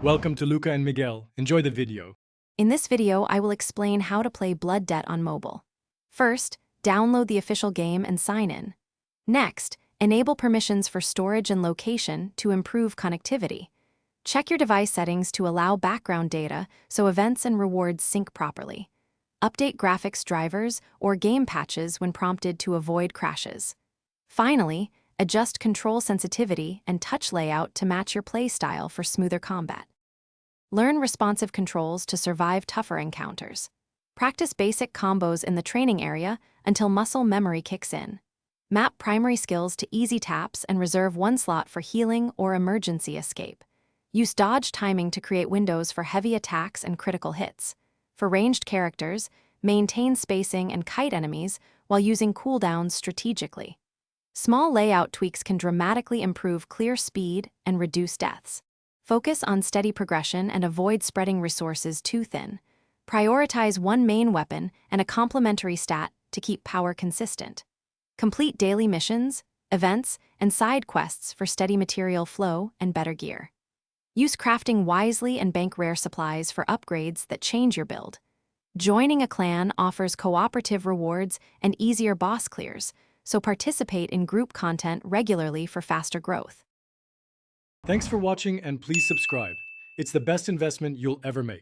Welcome to Luca and Miguel. Enjoy the video. In this video, I will explain how to play Blood Debt on mobile. First, download the official game and sign in. Next, enable permissions for storage and location to improve connectivity. Check your device settings to allow background data so events and rewards sync properly. Update graphics drivers or game patches when prompted to avoid crashes. Finally, adjust control sensitivity and touch layout to match your play style for smoother combat. Learn responsive controls to survive tougher encounters. Practice basic combos in the training area until muscle memory kicks in. Map primary skills to easy taps and reserve one slot for healing or emergency escape. Use dodge timing to create windows for heavy attacks and critical hits. For ranged characters, maintain spacing and kite enemies while using cooldowns strategically. Small layout tweaks can dramatically improve clear speed and reduce deaths. Focus on steady progression and avoid spreading resources too thin. Prioritize one main weapon and a complementary stat to keep power consistent. Complete daily missions, events, and side quests for steady material flow and better gear. Use crafting wisely and bank rare supplies for upgrades that change your build. Joining a clan offers cooperative rewards and easier boss clears, so participate in group content regularly for faster growth. Thanks for watching and please subscribe. It's the best investment you'll ever make.